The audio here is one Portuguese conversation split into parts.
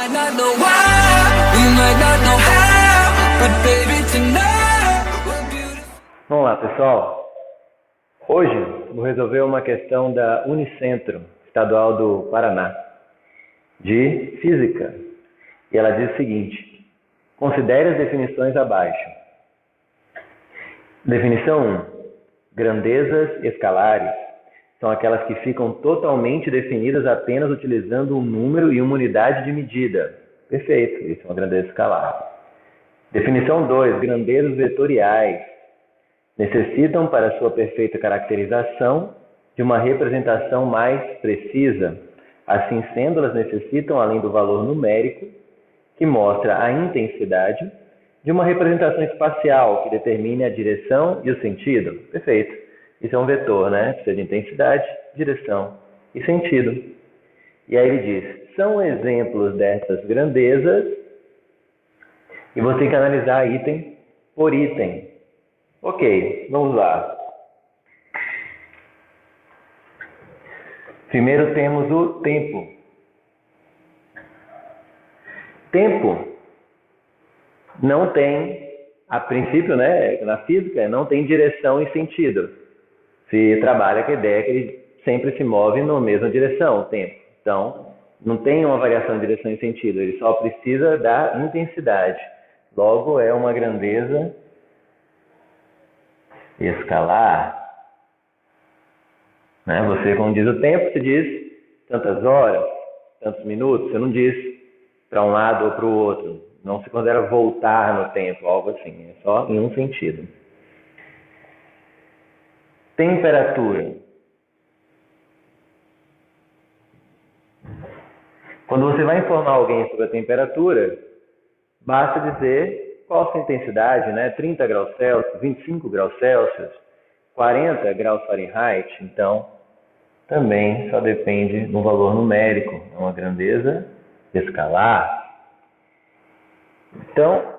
might not know why, we might not know how, but baby tonight we're beautiful. Vamos lá, pessoal. Hoje vou resolver uma questão da Unicentro, Estadual do Paraná, de Física. E ela diz o seguinte: considere as definições abaixo. Definição 1. Grandezas escalares são aquelas que ficam totalmente definidas apenas utilizando um número e uma unidade de medida. Perfeito, isso é uma grandeza escalar. Definição 2. Grandezas vetoriais necessitam, para sua perfeita caracterização, de uma representação mais precisa. Assim sendo, elas necessitam, além do valor numérico, que mostra a intensidade, de uma representação espacial que determine a direção e o sentido. Perfeito. Isso é um vetor, né? Precisa de intensidade, direção e sentido. E aí ele diz: são exemplos dessas grandezas, e você tem que analisar item por item. Ok, vamos lá. Primeiro temos o tempo. Tempo não tem, a princípio, né, na física, não tem direção e sentido. Se trabalha com a ideia que ele sempre se move na mesma direção, o tempo. Então, não tem uma variação de direção e sentido, ele só precisa da intensidade. Logo, é uma grandeza escalar. Né? Você, quando diz o tempo, você diz tantas horas, tantos minutos, você não diz para um lado ou para o outro. Não se considera voltar no tempo, algo assim, é só em um sentido. Temperatura. Quando você vai informar alguém sobre a temperatura, basta dizer qual a sua intensidade, né? 30 graus Celsius, 25 graus Celsius, 40 graus Fahrenheit. Então, também só depende do valor numérico, é uma grandeza escalar. Então,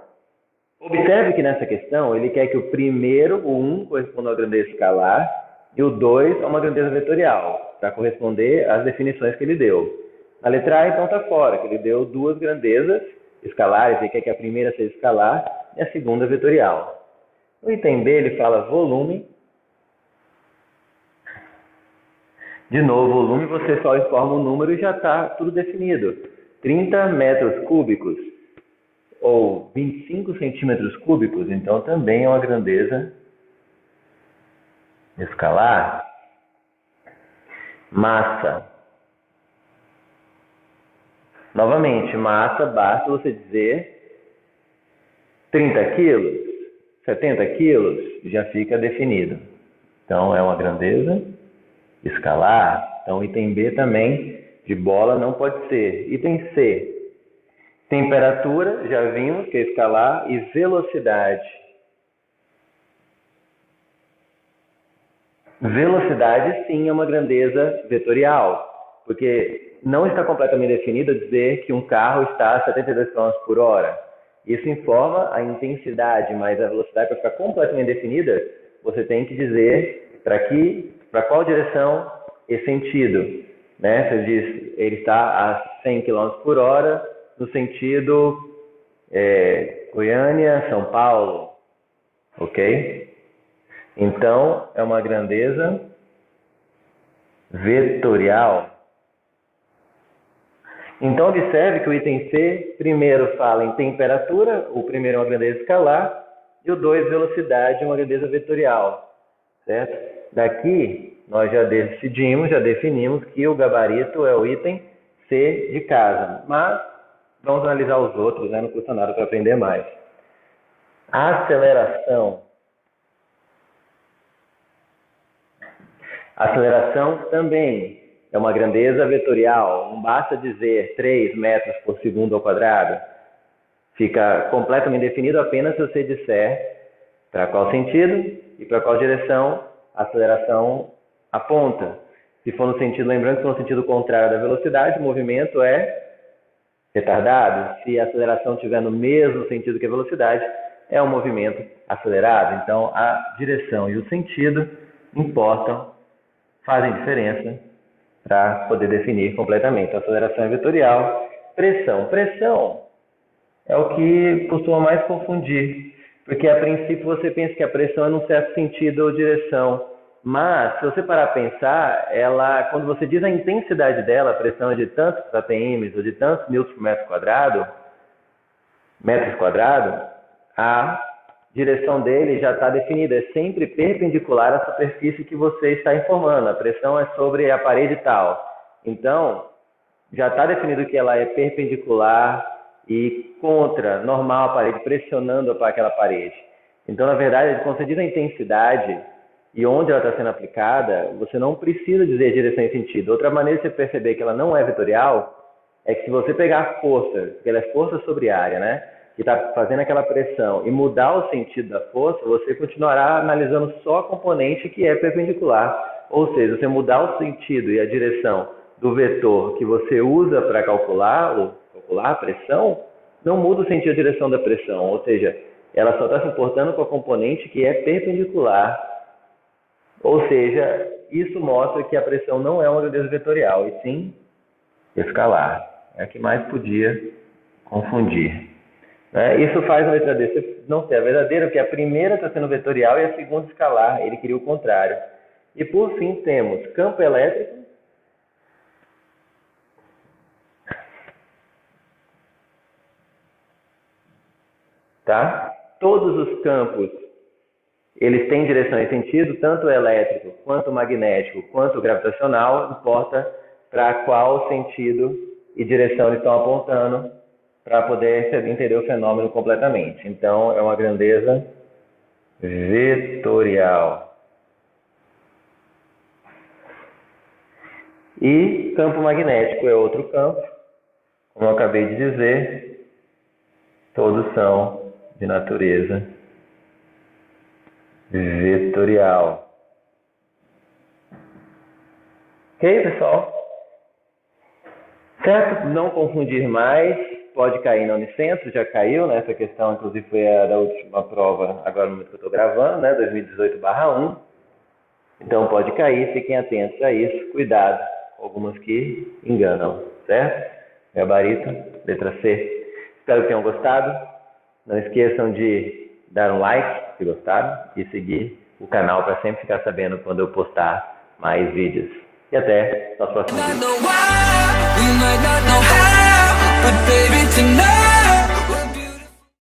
observe que nessa questão ele quer que o primeiro, o 1, corresponda a uma grandeza escalar e o 2 a uma grandeza vetorial, para corresponder às definições que ele deu. Na letra A, então, está fora, que ele deu duas grandezas escalares, ele quer que a primeira seja escalar e a segunda vetorial. No item B, ele fala volume. De novo, volume, você só informa o número e já está tudo definido. 30 metros cúbicos ou 25 centímetros cúbicos, então também é uma grandeza escalar. Massa. Novamente, massa, basta você dizer 30 quilos, 70 quilos, já fica definido. Então, é uma grandeza escalar. Então, item B também, de bola, não pode ser. Item C. Temperatura, já vimos que é escalar, e velocidade. Velocidade, sim, é uma grandeza vetorial, porque não está completamente definido dizer que um carro está a 72 km por hora. Isso informa a intensidade, mas a velocidade, para ficar completamente definida, você tem que dizer para qual direção e sentido. Né? Você diz, ele está a 100 km por hora, no sentido Goiânia, São Paulo, ok? Então, é uma grandeza vetorial. Então, observe que o item C, primeiro fala em temperatura, o primeiro é uma grandeza escalar, e o 2, velocidade, uma grandeza vetorial, certo? Daqui, nós já decidimos, já definimos que o gabarito é o item C de casa, mas vamos analisar os outros, né? Não custa nada para aprender mais. Aceleração. Aceleração também é uma grandeza vetorial. Não basta dizer 3 metros por segundo ao quadrado. Fica completamente definido apenas se você disser para qual sentido e para qual direção a aceleração aponta. Se for no sentido, lembrando que se for no sentido contrário da velocidade, o movimento é retardado. Se a aceleração estiver no mesmo sentido que a velocidade, é um movimento acelerado. Então, a direção e o sentido importam, fazem diferença para poder definir completamente. A aceleração é vetorial Pressão. Pressão é o que costuma mais confundir, porque a princípio você pensa que a pressão é num certo sentido ou direção, mas se você parar a pensar, ela, quando você diz a intensidade dela, a pressão é de tantos atm ou de tantos newtons por metros quadrados, a direção dele já está definida, é sempre perpendicular à superfície que você está informando. A pressão é sobre a parede tal. Então, já está definido que ela é perpendicular e contra, normal, a parede, pressionando aquela parede. Então, na verdade, quando você diz a intensidade e onde ela está sendo aplicada, você não precisa dizer direção e sentido. Outra maneira de você perceber que ela não é vetorial é que se você pegar a força, porque ela é força sobre área, né? Que está fazendo aquela pressão, e mudar o sentido da força, você continuará analisando só a componente que é perpendicular. Ou seja, você mudar o sentido e a direção do vetor que você usa para calcular a pressão, não muda o sentido e a direção da pressão. Ou seja, ela só está se importando com a componente que é perpendicular. Ou seja, isso mostra que a pressão não é uma grandeza vetorial, e sim escalar. É a que mais podia confundir. Isso faz a letra D não ser a verdadeira, porque a primeira está sendo vetorial e a segunda escalar. Ele queria o contrário. E por fim temos campo elétrico. Tá? Todos os campos eles têm direção e sentido, tanto o elétrico, quanto o magnético, quanto o gravitacional, importa para qual sentido e direção eles estão apontando, para poder entender o fenômeno completamente. Então, é uma grandeza vetorial. E campo magnético é outro campo. Como eu acabei de dizer, todos são de natureza vetorial. Ok, pessoal? Certo? Não confundir mais. Pode cair na Unicentro, já caiu, né? Essa questão, inclusive, foi a da última prova, agora no momento que eu estou gravando, né? 2018/1. Então, pode cair, fiquem atentos a isso. Cuidado, algumas que enganam, certo? Gabarito, letra C. Espero que tenham gostado. Não esqueçam de dar um like, se gostaram, e seguir o canal para sempre ficar sabendo quando eu postar mais vídeos. E até nosso próximo vídeo. But baby, tonight